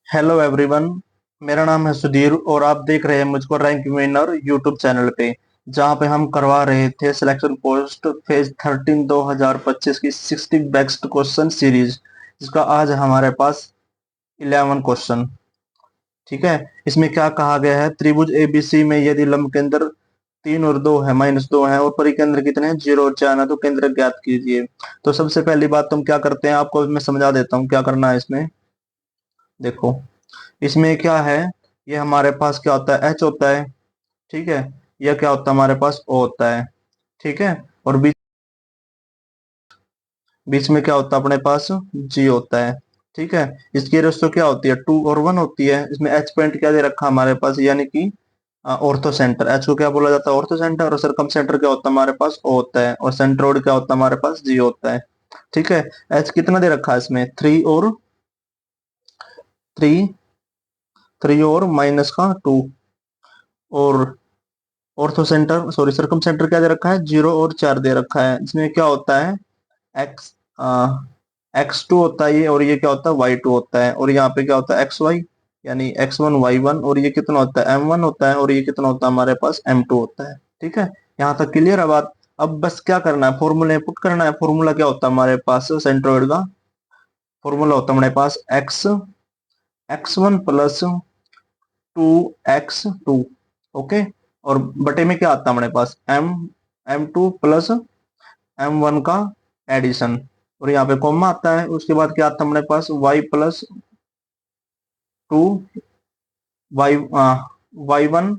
Hello everyone. मेरा नाम है सुधीर और आप देख रहे हैं मुझको रैंक विनर यूट्यूब चैनल पे, जहां पे हम करवा रहे थे सिलेक्शन पोस्ट फेज 13 2025 की 60 बेस्ट क्वेश्चन सीरीज, जिसका आज हमारे पास 11 क्वेश्चन। ठीक है। इसमें क्या कहा गया है, त्रिभुज एबीसी में यदि लंब केंद्र 3 और 2 है, -2 है और परिकेंद्र कितने हैं, 0 और 4 है, तो केंद्र ज्ञात कीजिए। तो सबसे पहली बात तुम क्या करते हैं, आपको मैं समझा देता हूँ क्या करना है इसमें। देखो, इसमें क्या है, ये हमारे पास क्या होता है, एच होता है। ठीक है। यह क्या होता है, हमारे पास ओ होता है। ठीक है। और बीच बीच में क्या होता है अपने पास, जी होता है। ठीक है। इसकी रेशो क्या होती है, 2 और 1 होती है। इसमें एच पॉइंट क्या दे रखा है हमारे पास, यानी कि ऑर्थो सेंटर। एच को क्या बोला जाता है, ऑर्थो सेंटर। और सरकम सेंटर क्या होता है हमारे पास, ओ होता है। और सेंट्रोइड क्या होता है हमारे पास, जी होता है। ठीक है। एच कितना दे रखा है इसमें, 3 और 3 3 और -2। और ऑर्थो सेंटर, सॉरी, सरकम सेंटर क्या दे रखा है, 0 और 4 दे रखा है। इसमें क्या होता है, एक्स x2 होता है ये, और ये क्या होता है, y2 होता है। और यहाँ पे क्या होता है, xy, यानी x1 y1। और ये कितना होता है, m1 होता है। और ये कितना होता है हमारे पास, m2 होता है। ठीक है। यहाँ तक क्लियर है बात। अब बस क्या करना है, फॉर्मूला पुट करना है। फॉर्मूला क्या होता है हमारे पास, सेंट्रोइड का फॉर्मूला होता है हमारे पास x1 + 2x2। ओके। और बटे में क्या आता है हमारे पास, m2 + m1 का एडिशन। और यहाँ पे कॉमा आता है। उसके बाद क्या आता है हमारे पास, y + 2 y1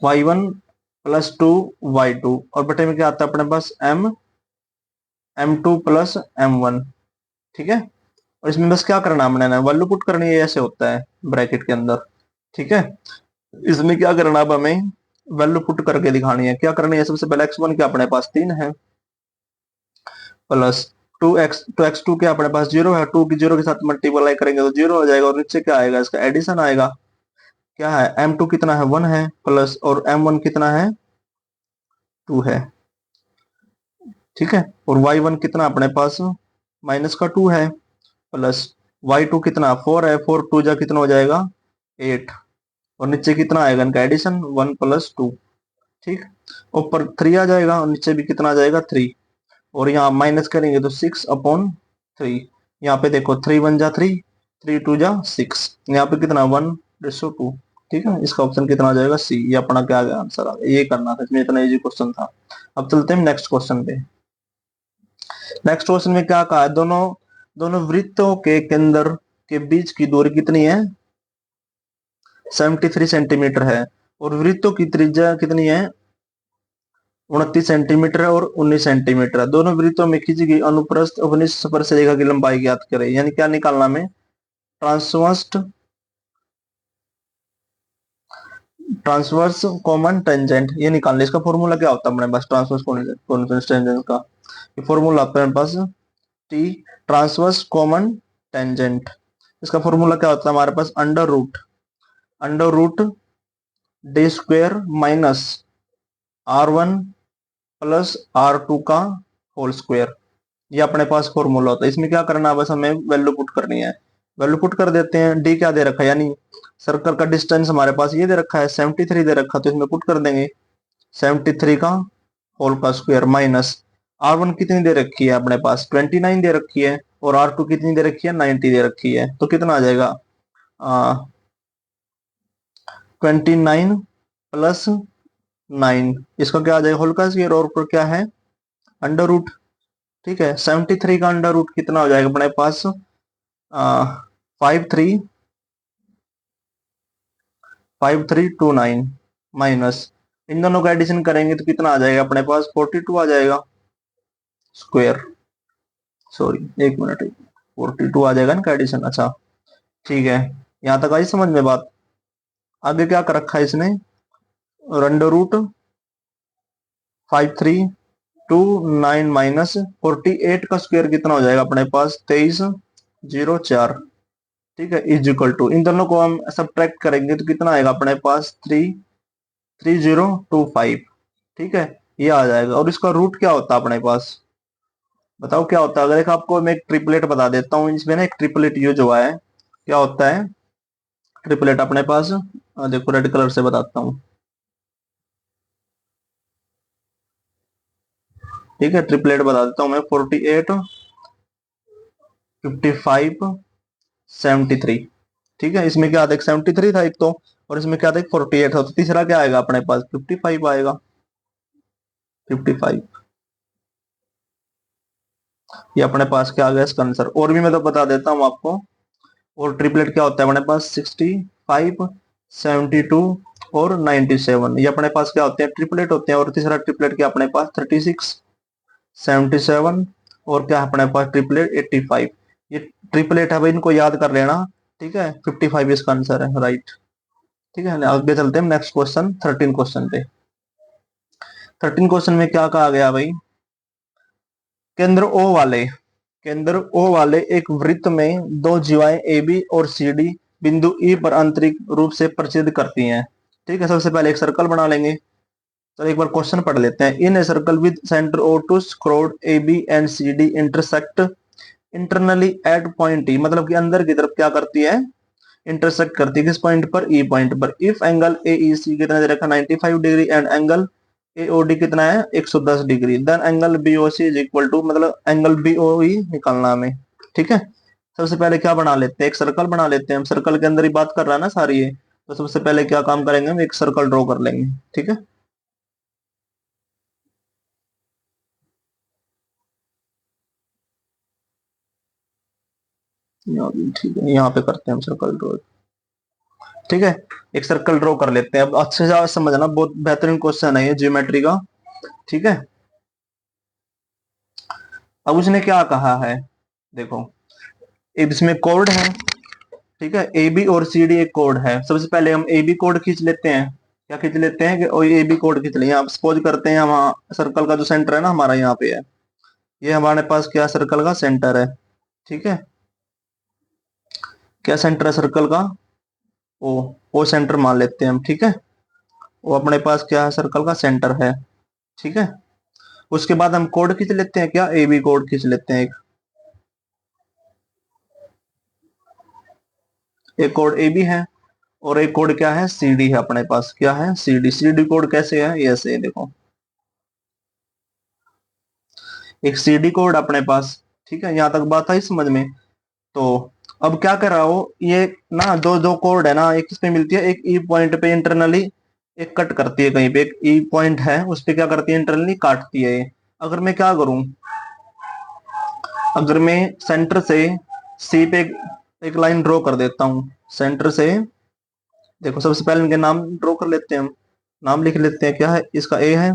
y1 + 2 y2। और बटे में क्या आता है अपने पास, m2 + m1। ठीक है। और इसमें बस क्या करना है, हमने वैल्यू पुट करनी है, ऐसे होता है ब्रैकेट के अंदर। ठीक है। इसमें क्या करना है, अब हमें वैल्यू पुट करके दिखानी है। क्या करनी है, सबसे पहले x1 क्या अपने पास 3 है, प्लस 2x टू क्या अपने पास 0 है। 2 की 0 के साथ मल्टीप्लाई करेंगे तो 0 हो जाएगा। और नीचे क्या आएगा, इसका एडिशन आएगा। क्या है, m2 कितना है, 1 है, प्लस और m1 कितना है, 2 है। ठीक है। और y1 कितना अपने पास, -2 है, प्लस y2 कितना 4 है। 4 2 जा कितना हो जाएगा, 8। और नीचे कितना आएगा, इनका एडिशन 1 + 2। ठीक। ऊपर 3 आ जाएगा और नीचे भी कितना आ जाएगा, 3। और यहाँ माइनस करेंगे तो 6/3। यहाँ पे देखो, 3 × 1 = 3, 3 × 2 = 6। यहाँ पे कितना, 1:2। ठीक है। इसका ऑप्शन कितना आ जाएगा, सी। ये अपना क्या आ गया, आंसर आ गया। ये करना था, इसमें इतना इजी क्वेश्चन था। अब चलते हैं नेक्स्ट क्वेश्चन पे। नेक्स्ट क्वेश्चन में क्या कहा है, दोनों दोनों वृत्तों के केंद्र के बीच की दूरी कितनी है, 73 सेंटीमीटर है। और वृत्तों की त्रिज्या कितनी है, 29 सेंटीमीटर है और 19 सेंटीमीटर है। दोनों वृत्तों में खींची गई अनुप्रस्थ उपनिष्ठ स्पर्श रेखा की लंबाई ज्ञात करें। यानी क्या निकालना में, ट्रांसवर्स ट्रांसवर्स कॉमन टेंजेंट ये निकालना। इसका फॉर्मूला क्या होता है हमारे पास, ट्रांसवर्स कॉमन टेंजेंट का ये फॉर्मूला आता है हमारे पास, टी ट्रांसवर्स कॉमन टेंजेंट। इसका फॉर्मूला क्या होता है हमारे पास, under root d² - r1 + r2 का होल स्क्वायर। ये अपने पास फॉर्मूला होता है। इसमें क्या करना है, बस हमें वैल्यू पुट करनी है। वैल्यू पुट कर देते हैं। डी क्या दे रखा है, यानी सर्कल का डिस्टेंस हमारे पास ये दे रखा है, 73 दे रखा है, तो इसमें पुट कर देंगे 73 का होल का स्क्वायर, माइनस r1 कितनी दे रखी है अपने पास, 29 दे रखी है। और r2 कितनी दे रखी है, 90 दे रखी है। तो कितना आ जाएगा, 29 + 9। इसका क्या आ जाएगा, होल का स्क्वायर। और ऊपर क्या है, अंडर रूट। ठीक है। 73 का अंडर रूट कितना हो जाएगा अपने पास, 5329, माइनस इन दोनों का एडिशन करेंगे तो कितना आ जाएगा अपने पास, 42 आ जाएगा स्क्वायर। सॉरी, एक मिनट, 42 आ जाएगा इनका एडिशन। अच्छा, ठीक है। यहाँ तक आई समझ में बात। आगे क्या कर रखा है इसने, अंडर रूट 5329 -48 का स्क्वायर कितना हो जाएगा अपने पास, 2304। ठीक है। इज इक्वल टू, इन दोनों को हम सब्ट्रैक्ट करेंगे तो कितना आएगा अपने पास, 3025। ठीक है। ये आ जाएगा। और इसका रूट क्या होता है अपने पास, बताओ क्या होता है। अगर एक आपको मैं एक ट्रिपलेट बता देता हूँ, इसमें ना एक ट्रिपलेट यूज हुआ है, क्या होता है ट्रिपलेट अपने पास। देखो रेड कलर से बताता हूँ। ठीक है, ट्रिपलेट बता देता हूँ मैं, 48, 55, 73। ठीक है, इसमें क्या था, एक 73 था एक तो, और इसमें क्या था, एक 48 था, तो तीसरा क्या आएगा अपने पास, 55 आएगा। 55, ये अपने पास क्या आ गया इसका आंसर। और भी मैं तो बता देता हूँ आपको। और ट्रिपलेट क्या होता है अपने पास, 65, 72 और 97, ये अपने पास क्या होते हैं, ट्रिपलेट होते हैं। और तीसरा ट्रिपलेट क्या अपने पास, 36, 77 और क्या है अपने पास ट्रिपलेट 85। ये ट्रिपलेट है भाई, इनको याद कर लेना। ठीक है, 55 इसका आंसर है, राइट। ठीक है, आगे चलते हैं नेक्स्ट क्वेश्चन, 13 क्वेश्चन पे। 13 क्वेश्चन में क्या कहा गया भाई, केंद्र ओ वाले, केंद्र ओ वाले एक वृत्त में दो जीवाएं ए बी और सी डी बिंदु ई पर आंतरिक रूप से प्रचिद करती हैं। ठीक है, सबसे पहले एक सर्कल बना लेंगे। तो एक बार क्वेश्चन पढ़ लेते हैं। In a circle with centre O two chords A B and C D intersect internally at point E, मतलब कि अंदर की तरफ क्या करती है, इंटरसेक्ट करती है किस पॉइंट पर, ई पॉइंट पर। If angle A E C कितना दे रखा, 95 degree and angle A O D कितना है, 110 degree, then angle B O C is equal to, मतलब एंगल बी ओ ई निकालना हमें। ठीक है, सबसे पहले क्या बना लेते हैं, एक सर्कल बना लेते हैं। हम सर्कल के अंदर ही बात कर रहा है ना सारी ये, तो सबसे पहले क्या काम करेंगे, हम एक सर्कल ड्रॉ कर लेंगे। ठीक है, ठीक है, यहाँ पे करते हैं हम सर्कल ड्रॉ। ठीक है, एक सर्कल ड्रॉ कर लेते हैं। अब अच्छे से समझना, बहुत बेहतरीन क्वेश्चन है ये ज्योमेट्री का। ठीक है, अब उसने क्या कहा है, देखो एक इसमें कोड है। ठीक है, ए बी और सी डी एक कोड है। सबसे पहले हम ए बी कोड खींच लेते हैं। क्या खींच लेते हैं कि ए बी कोड खींच लें। आप सपोज करते हैं हम सर्कल का जो सेंटर है ना हमारा यहाँ पे है, ये हमारे पास क्या सर्कल का सेंटर है। ठीक है, क्या सेंटर है सर्कल का, ओ, ओ सेंटर मान लेते हैं हम। ठीक है, वो अपने पास क्या है, सर्कल का सेंटर है। ठीक है, उसके बाद हम कोड खींच लेते हैं, क्या ए बी कोड खींच लेते हैं एक कोड ए बी है, और एक कोड क्या है, सी डी है अपने पास, क्या है, C D. C D code कैसे है, ये ऐसे है देखो, एक सी डी कोड अपने पास। ठीक है, यहां तक बात आई समझ में। तो अब क्या कर रहा हो, ये ना दो दो कोड है ना, एक इस पे मिलती है, एक ई पॉइंट पे इंटरनली एक कट करती है कहीं पे, एक ई पॉइंट है उस पे क्या करती है, इंटरनली काटती है ये। अगर मैं क्या करूं, अगर मैं सेंटर से सी पे एक लाइन ड्रॉ कर देता हूं, सेंटर से, देखो सबसे पहले इनके नाम ड्रॉ कर लेते हैं हम। नाम लिख लेते हैं, क्या है, इसका ए है,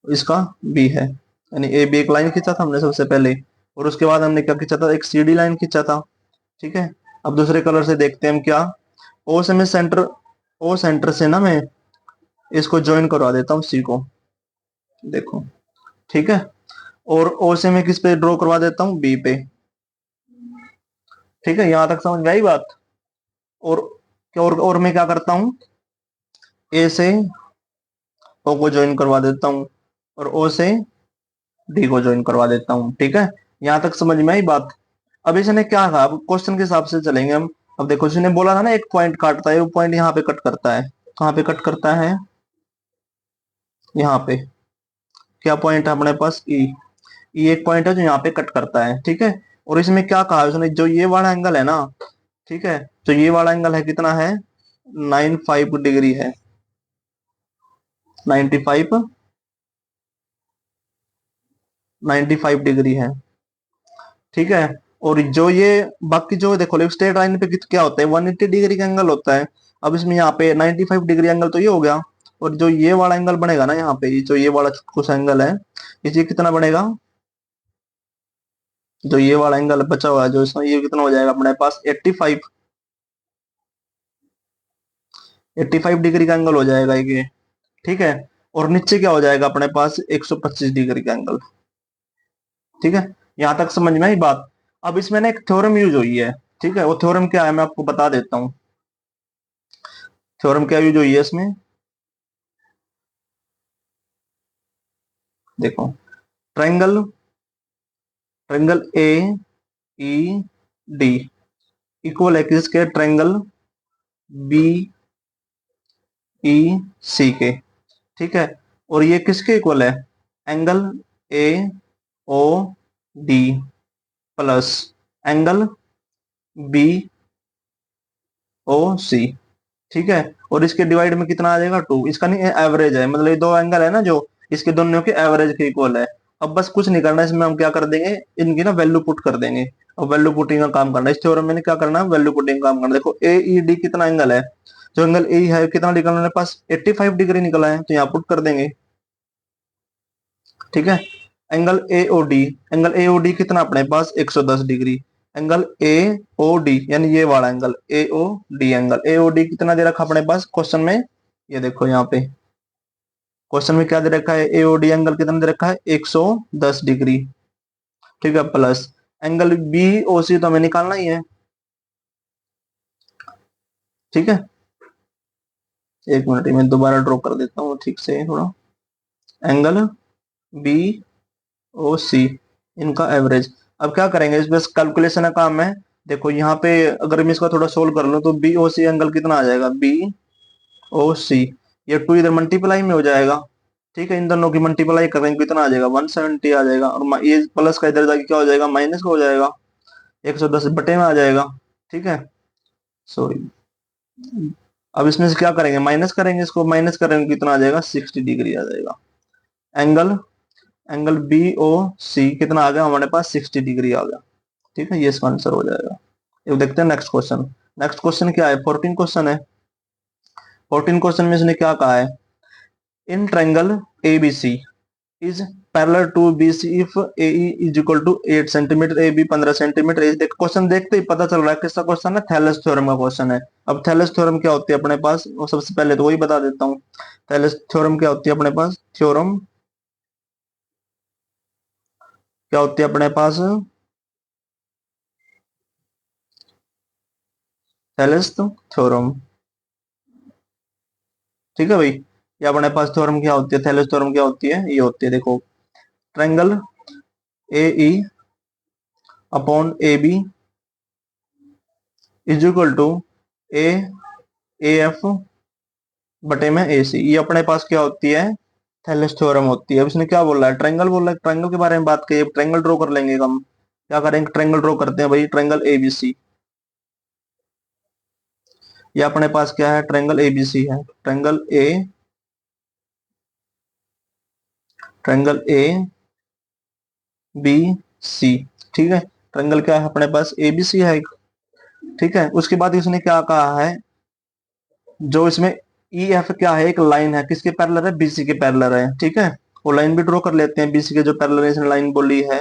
इसका बी है, यानी ए बी एक लाइन खींचा था हमने सबसे पहले। और उसके बाद हमने क्या खींचा था, एक सी डी लाइन खींचा था। ठीक है, अब दूसरे कलर से देखते हैं हम क्या, ओ से मैं सेंटर, ओ सेंटर से ना मैं इसको ज्वाइन करवा देता हूँ सी को, देखो। ठीक है, और ओ से मैं किस पे ड्रॉ करवा देता हूँ, बी पे। ठीक है, यहां तक समझ में आई बात। और क्या, और मैं क्या करता हूँ, ए से ओ को ज्वाइन करवा देता हूँ, और ओ से डी को ज्वाइन करवा देता हूँ। ठीक है, यहां तक समझ में आई बात। अब इसने क्या कहा, अब क्वेश्चन के हिसाब से चलेंगे हम। अब देखो इसने बोला था ना एक पॉइंट काटता है, वो पॉइंट यहाँ पे कट करता है। कहाँ पे कट करता है, यहाँ पे। क्या पॉइंट है अपने पास, ई। ई एक पॉइंट है जो यहाँ पे कट करता है। ठीक है, और इसमें क्या कहा उसने, जो ये वाला एंगल है ना, ठीक है, तो ये वाला एंगल है कितना है, 95 डिग्री है, 95, 95 डिग्री है। ठीक है, और जो ये बाकी जो देखो स्ट्रेट लाइन पे क्या होता है, 180 डिग्री का एंगल होता है। अब इसमें यहाँ पे 95 डिग्री एंगल तो ये हो गया, और जो ये वाला एंगल बनेगा ना यहाँ पे, ये जो ये वाला कुछ एंगल है, इसे कितना बनेगा, जो ये वाला एंगल बचा हुआ है जो इसमें, ये कितना हो जाएगा अपने पास, 85, 85 डिग्री का एंगल हो जाएगा ये। ठीक है, और नीचे क्या हो जाएगा अपने पास, 125 डिग्री का एंगल। ठीक है, यहां तक समझ में आई बात। अब इसमें ना एक थ्योरम यूज हुई है। ठीक है, वो थ्योरम क्या है मैं आपको बता देता हूँ। थ्योरम क्या यूज हुई है इसमें, देखो, triangle triangle A E D equal है किसके, ट्रायंगल बी ई सी के, ठीक है। और ये किसके इक्वल है, angle A O D plus angle B O C, ठीक है। और इसके डिवाइड में कितना आ जाएगा, 2। इसका नहीं एवरेज है, मतलब ये दो एंगल है ना जो, इसके दोनों के एवरेज के इक्वल है। अब बस कुछ नहीं करना इसमें, हम क्या कर देंगे, इनकी ना वैल्यू पुट कर देंगे। और वैल्यू पुटिंग का काम करना है इस थ्योरम में, क्या करना है, वैल्यू पुटिंग का काम करना है। देखो ए ई डी कितना एंगल है, जो एंगल ए है कितना निकला हमारे पास, 85 डिग्री निकला है, तो यहाँ पुट कर देंगे, ठीक है। एंगल एओडी, एंगल एओडी कितना अपने पास 110 डिग्री। एंगल एओडी यानी ये वाला एंगल एओडी, एंगल एओडी कितना दे रखा अपने पास क्वेश्चन में, ये देखो यहाँ पे क्वेश्चन में क्या दे रखा है, एओडी एंगल कितना दे रखा है 110 डिग्री, ठीक है। प्लस एंगल बीओसी तो हमें निकालना ही है, ठीक है। एक मिनट में दोबारा ड्रॉ कर देता हूँ ठीक से थोड़ा, एंगल बी ओ सी, इनका एवरेज। अब क्या करेंगे, इस बस कैलकुलेशन का काम है। देखो यहाँ पे अगर मैं इसका थोड़ा सोल्व कर लूँ तो बी ओ सी एंगल कितना आ जाएगा, बी ओ सी, ये 2 इधर मल्टीप्लाई में हो जाएगा, ठीक है। इन दोनों की मल्टीप्लाई करेंगे कितना आ जाएगा, 170 आ जाएगा। और ये प्लस का इधर जाके क्या हो जाएगा, माइनस का हो जाएगा, 110 बटे में आ जाएगा, ठीक है। सॉरी, अब इसमें से क्या करेंगे, माइनस करेंगे, इसको माइनस करेंगे कितना आ जाएगा, 60 डिग्री आ जाएगा। एंगल एंगल बी ओ सी कितना आ गया हमारे पास, 60 डिग्री आ गया, ठीक है। ये इसका आंसर हो जाएगा। ये देखते हैं नेक्स्ट क्वेश्चन। नेक्स्ट क्वेश्चन क्या है, 14 क्वेश्चन है। 14 क्वेश्चन में इसने क्या कहा है, in triangle A B C is parallel to B C if A E is equal to 8 centimetre, A B 15 centimetre. देख क्वेश्चन देखते ही पता चल रहा है किसका क्वेश्चन है, थैलेस थ्योरम का क्वेश्चन है। अब थैलेस थ्योरम क्या होती है अपने पास, वो सबसे पहले तो वही बता देता हूँ। थैलेस थ्योरम क्या होती है अपने पास, थ्योरम क्या होती है अपने पास, थैलेस थ्योरम, ठीक है भाई। ये अपने पास थ्योरम क्या होती है, थैलेस थ्योरम क्या होती है, ये होती है देखो, triangle A E upon A B is equal to A F बटे में ए सी, ये अपने पास क्या होती है, थैलेस थ्योरम होती है। अब इसने क्या बोला है, ट्रायंगल बोला है, ट्रायंगल के बारे में बात करिए, ट्रायंगल ड्रॉ कर लेंगे हम। क्या करेंगे, ट्रायंगल ड्रॉ करते हैं भाई, ट्रायंगल एबीसी। ये अपने पास क्या है, ट्रायंगल एबीसी है, ट्रायंगल ए बी सी, ठीक है। ट्रायंगल क्या है अपने पास, एबीसी है एक, ठीक है। उसके बाद इसने क्या कहा है, जो इसमें ई एफ क्या है, एक लाइन है, किसके पैरेलल है, बीसी के पैरेलल है, ठीक है। वो लाइन भी ड्रॉ कर लेते हैं, बीसी के जो पैरेलल है, इसने लाइन बोली है,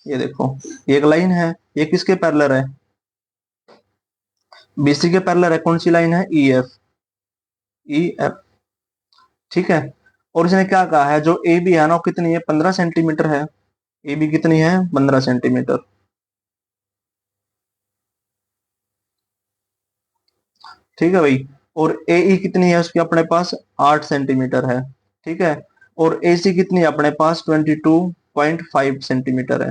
ये देखो, ये एक लाइन है, ये किसके पैरेलल है, बीसी के पैरेलल है, कौन सी लाइन है, ई एफ, ई एफ, ठीक है। और इसने क्या कहा है, जो ए बी है ना वो कितनी है, 15 सेंटीमीटर है, ए बी कितनी है, 15 सेंटीमीटर, ठीक है भाई। और ए ई कितनी है उसकी अपने पास, 8 सेंटीमीटर है, ठीक है। और ए सी कितनी है अपने पास, 22.5 सेंटीमीटर है,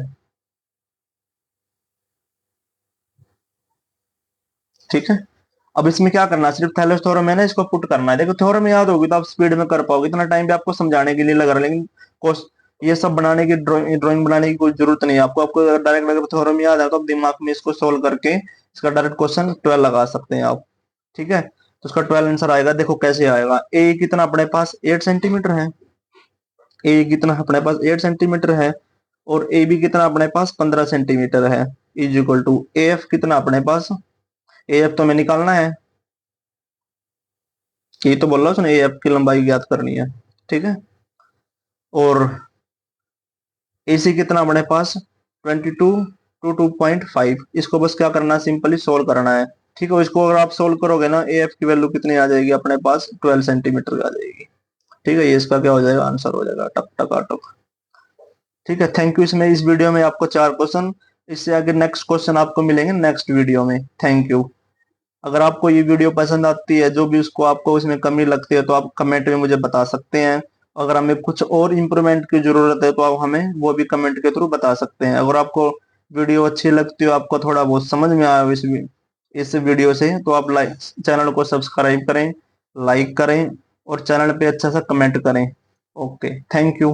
ठीक है। अब इसमें क्या करना है, सिर्फ थैलेस थ्योरम है ना, इसको पुट करना है। देखो थ्योरम याद होगी तो आप स्पीड में कर पाओगे, इतना टाइम भी आपको समझाने के लिए लग रहा है, लेकिन ये सब बनाने की ड्राइंग बनाने की कोई जरूरत नहीं है आपको। आपको डायरेक्ट अगर थ्योरम याद है तो आप दिमाग में इसको सोल्व करके इसका डायरेक्ट क्वेश्चन 12 लगा सकते हैं आप, ठीक है। तो उसका 12 आंसर आएगा, देखो कैसे आएगा। ए कितना अपने पास 8 सेंटीमीटर है, ए कितना अपने पास 8 सेंटीमीटर है, और ए बी कितना अपने पास 15 सेंटीमीटर है, is equal to A F कितना अपने पास, ए एफ तो हमें निकालना है, ये तो बोल रहा हूँ उसने, ए एफ की लंबाई ज्ञात करनी है, ठीक है। और ए सी कितना अपने पास 22 टू 2.5, इसको बस क्या करना है, सिंपली सोल्व करना है, ठीक है। इसको अगर आप सोल्व करोगे ना, ए एफ की वैल्यू कितनी आ जाएगी अपने पास, 12 सेंटीमीटर आ जाएगी, ठीक है। ये इसका क्या हो जाएगा, आंसर हो जाएगा, टक टक टक, ठीक है। Thank you. इसमें इस वीडियो में आपको 4 क्वेश्चन, इससे आगे नेक्स्ट क्वेश्चन आपको मिलेंगे नेक्स्ट वीडियो में। Thank you. अगर आपको ये वीडियो पसंद आती है, जो भी उसको आपको इसमें कमी लगती है, तो आप कमेंट में मुझे बता सकते हैं। अगर हमें कुछ और इम्प्रूवमेंट की जरूरत है तो आप हमें वो भी कमेंट के थ्रू बता सकते हैं। अगर आपको वीडियो अच्छी लगती हो, आपको थोड़ा बहुत समझ में आया हो इस वीडियो से, तो आप लाइक चैनल को सब्सक्राइब करें, लाइक करें और चैनल पे अच्छा सा कमेंट करें। Okay, thank you.